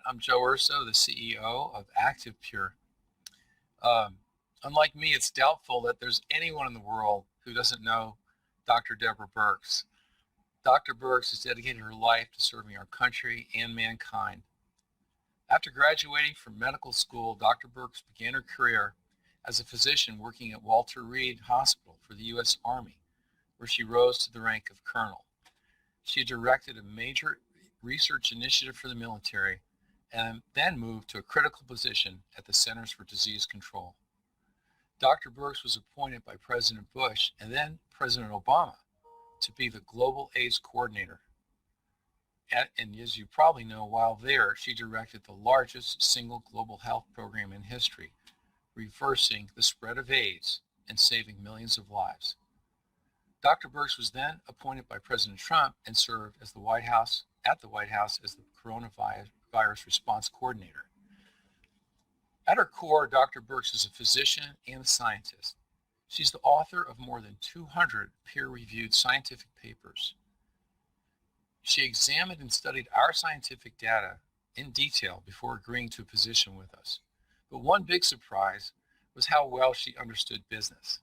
I'm Joe Urso, the CEO of ActivePure. Um, Unlike me, it's doubtful that there's anyone in the world who doesn't know Dr. Deborah Birx. Dr. Birx has dedicated her life to serving our country and mankind. After graduating from medical school, Dr. Birx began her career as a physician working at Walter Reed Hospital for the U.S. Army, where she rose to the rank of colonel. She directed a major research initiative for the military and then moved to a critical position at the Centers for Disease Control. Dr. Birx was appointed by President Bush and then President Obama to be the Global AIDS Coordinator. And as you probably know, while there, she directed the largest single global health program in history, reversing the spread of AIDS and saving millions of lives. Dr. Birx was then appointed by President Trump and served as at the White House as the coronavirus response coordinator. At her core, Dr. Birx is a physician and a scientist. She's the author of more than 200 peer-reviewed scientific papers. She examined and studied our scientific data in detail before agreeing to a position with us. But one big surprise was how well she understood business.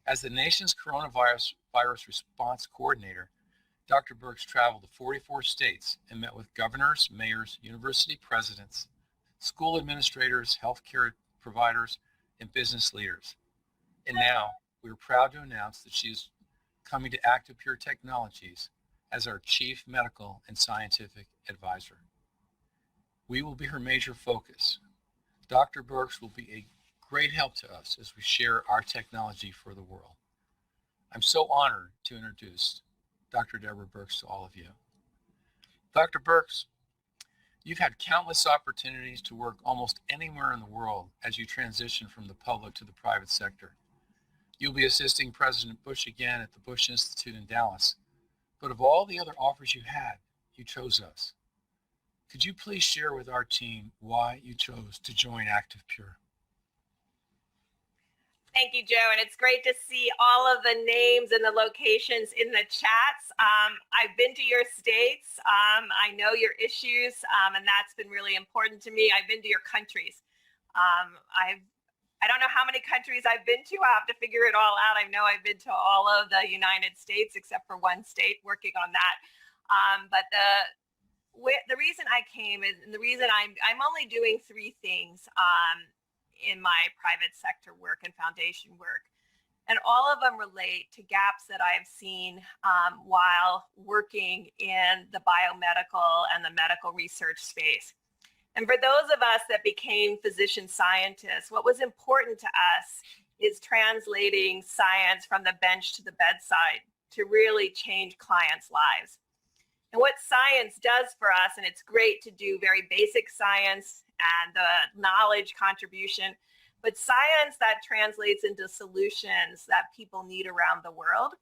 As the nation's coronavirus response coordinator, Dr. Birx traveled to 44 states and met with governors, mayors, university presidents, school administrators, healthcare providers, and business leaders. And now we are proud to announce that she is coming to ActivePure Technologies as our Chief Medical and Scientific Advisor. We will be her major focus. Dr. Birx will be a great help to us as we share our technology for the world. I'm so honored to introduce Dr. Deborah Birx to all of you. Dr. Birx, you've had countless opportunities to work almost anywhere in the world as you transition from the public to the private sector. You'll be assisting President Bush again at the Bush Institute in Dallas. But of all the other offers you had, you chose us. Could you please share with our team why you chose to join ActivePure? Thank you, Joe, and it's great to see all of the names and the locations in the chats. I've been to your states. I know your issues, and that's been really important to me. I've been to your countries. I don't know how many countries I've been to. I have to figure it all out. I know I've been to all of the United States except for one state, working on that. But the reason I came is, and the reason I'm only doing 3 things in my private sector work and foundation work. And all of them relate to gaps that I've seen while working in the biomedical and the medical research space. And for those of us that became physician scientists, what was important to us is translating science from the bench to the bedside to really change clients' lives. And what science does for us, and it's great to do very basic science and the knowledge contribution, but science that translates into solutions that people need around the world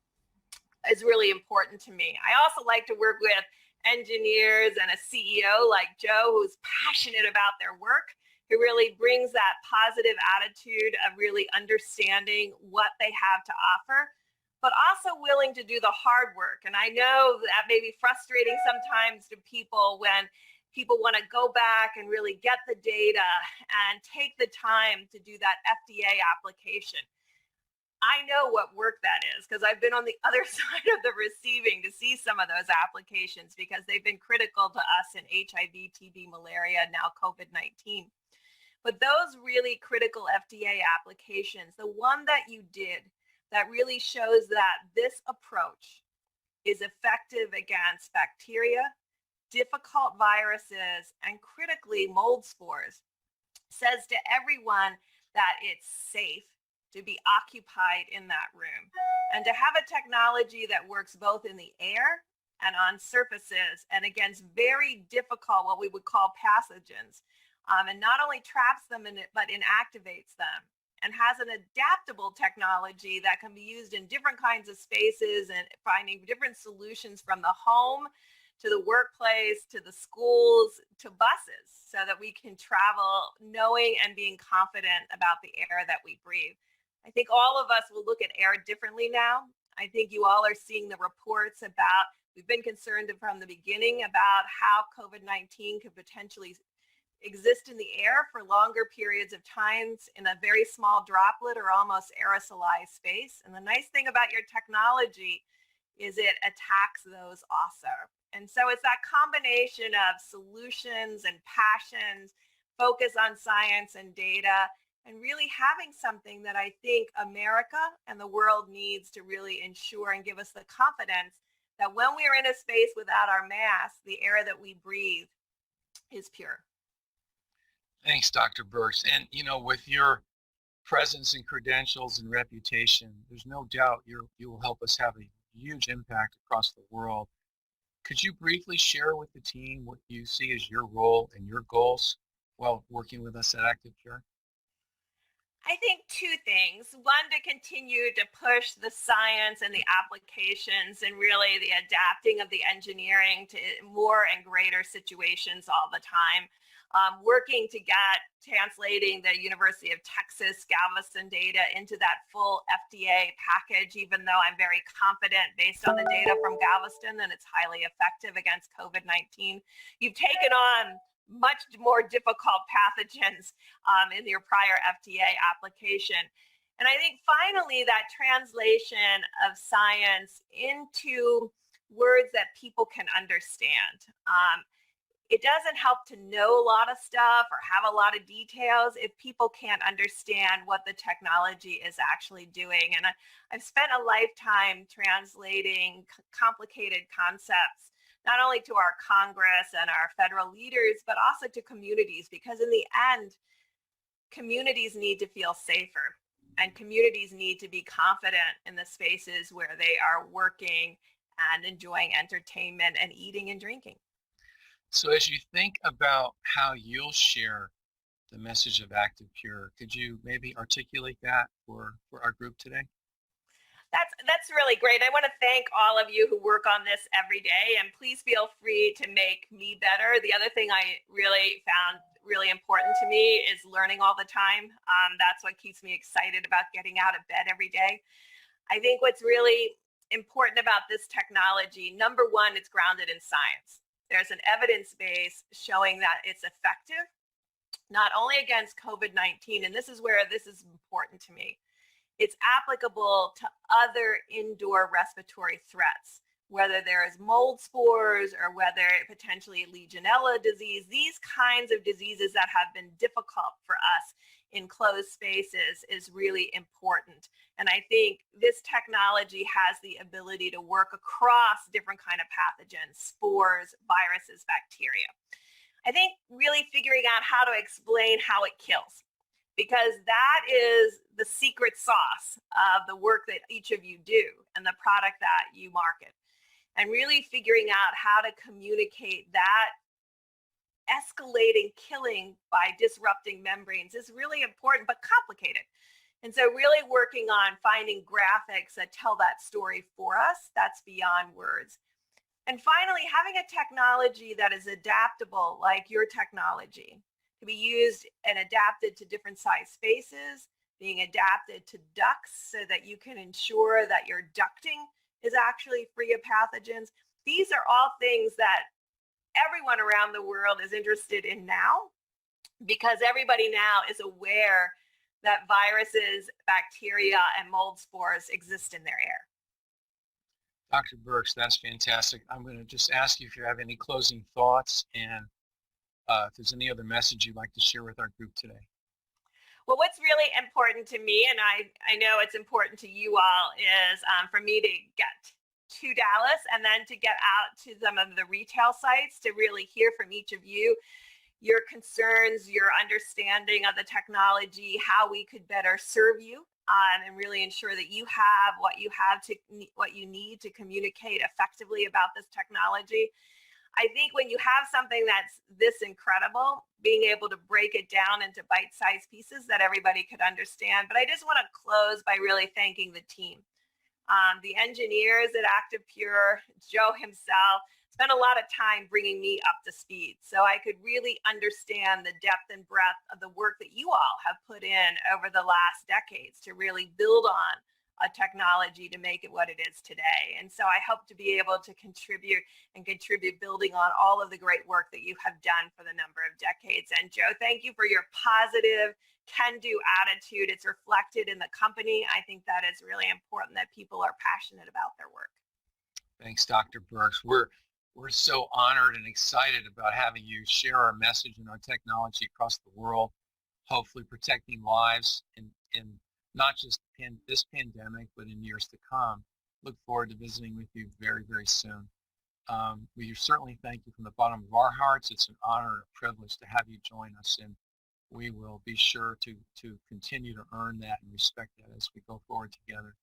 is really important to me. I also like to work with engineers and a CEO like Joe, who's passionate about their work, who really brings that positive attitude of really understanding what they have to offer, but also willing to do the hard work. And I know that may be frustrating sometimes to people when people want to go back and really get the data and take the time to do that FDA application. I know what work that is because I've been on the other side of the receiving to see some of those applications because they've been critical to us in HIV, TB, malaria, now COVID-19. But those really critical FDA applications, the one that you did that really shows that this approach is effective against bacteria, difficult viruses, and critically mold spores, says to everyone that it's safe to be occupied in that room and to have a technology that works both in the air and on surfaces and against very difficult, what we would call pathogens, and not only traps them in it, but inactivates them, and has an adaptable technology that can be used in different kinds of spaces and finding different solutions from the home to the workplace, to the schools, to buses, so that we can travel knowing and being confident about the air that we breathe. I think all of us will look at air differently now. I think you all are seeing the reports about We've been concerned from the beginning about how COVID-19 could potentially exist in the air for longer periods of times in a very small droplet or almost aerosolized space. And the nice thing about your technology is it attacks those also. And so it's that combination of solutions and passions, focus on science and data, and really having something that I think America and the world needs to really ensure and give us the confidence that when we are in a space without our mask, the air that we breathe is pure. Thanks, Dr. Birx. And, with your presence and credentials and reputation, there's no doubt you will help us have a huge impact across the world. Could you briefly share with the team what you see as your role and your goals while working with us at ActivePure? I think two things. One, to continue to push the science and the applications and really the adapting of the engineering to more and greater situations all the time. Working to get translating the University of Texas Galveston data into that full FDA package, even though I'm very confident based on the data from Galveston that it's highly effective against COVID-19. You've taken on much more difficult pathogens in your prior FDA application. And I think finally that translation of science into words that people can understand. It doesn't help to know a lot of stuff or have a lot of details if people can't understand what the technology is actually doing. And I've spent a lifetime translating complicated concepts, not only to our Congress and our federal leaders, but also to communities, because in the end, communities need to feel safer and communities need to be confident in the spaces where they are working and enjoying entertainment and eating and drinking. So as you think about how you'll share the message of ActivePure, could you maybe articulate that for our group today? That's really great. I want to thank all of you who work on this every day, and please feel free to make me better. The other thing I really found really important to me is learning all the time. That's what keeps me excited about getting out of bed every day. I think what's really important about this technology, number one, it's grounded in science. There's an evidence base showing that it's effective, not only against COVID-19, and this is where this is important to me. It's applicable to other indoor respiratory threats, whether there is mold spores or whether potentially Legionella disease, these kinds of diseases that have been difficult for us in closed spaces is really important. And I think this technology has the ability to work across different kind of pathogens, spores, viruses, bacteria. I think really figuring out how to explain how it kills, because that is the secret sauce of the work that each of you do and the product that you market. And really figuring out how to communicate that escalating killing by disrupting membranes is really important, but complicated. And so really working on finding graphics that tell that story for us, that's beyond words. And finally, having a technology that is adaptable, like your technology, to be used and adapted to different size spaces, being adapted to ducts so that you can ensure that your ducting is actually free of pathogens. These are all things that everyone around the world is interested in now, because everybody now is aware that viruses, bacteria, and mold spores exist in their air. Dr. Birx, that's fantastic. I'm going to just ask you if you have any closing thoughts and if there's any other message you'd like to share with our group today. Well, what's really important to me, and I know it's important to you all, is for me to get to Dallas and then to get out to some of the retail sites to really hear from each of you, your concerns, your understanding of the technology, how we could better serve you, and really ensure that you have what you need to communicate effectively about this technology. I think when you have something that's this incredible, being able to break it down into bite-sized pieces that everybody could understand. But I just want to close by really thanking the team. The engineers at ActivePure, Joe himself, spent a lot of time bringing me up to speed so I could really understand the depth and breadth of the work that you all have put in over the last decades to really build on a technology to make it what it is today. And so I hope to be able to contribute building on all of the great work that you have done for the number of decades. And Joe, thank you for your positive can-do attitude. It's reflected in the company. I think that is really important that people are passionate about their work. Thanks, Dr. Birx. We're so honored and excited about having you share our message and our technology across the world, hopefully protecting lives in not just this pandemic, but in years to come. Look forward to visiting with you very, very soon. We certainly thank you from the bottom of our hearts. It's an honor and a privilege to have you join us, and we will be sure to continue to earn that and respect that as we go forward together.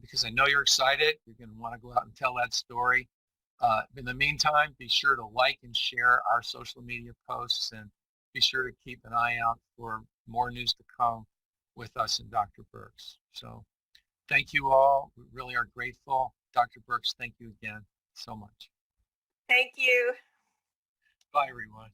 Because I know you're excited. You're going to want to go out and tell that story. In the meantime, be sure to like and share our social media posts, and be sure to keep an eye out for more news to come with us and Dr. Birx. So thank you all. We really are grateful. Dr. Birx, thank you again so much. Thank you. Bye, everyone.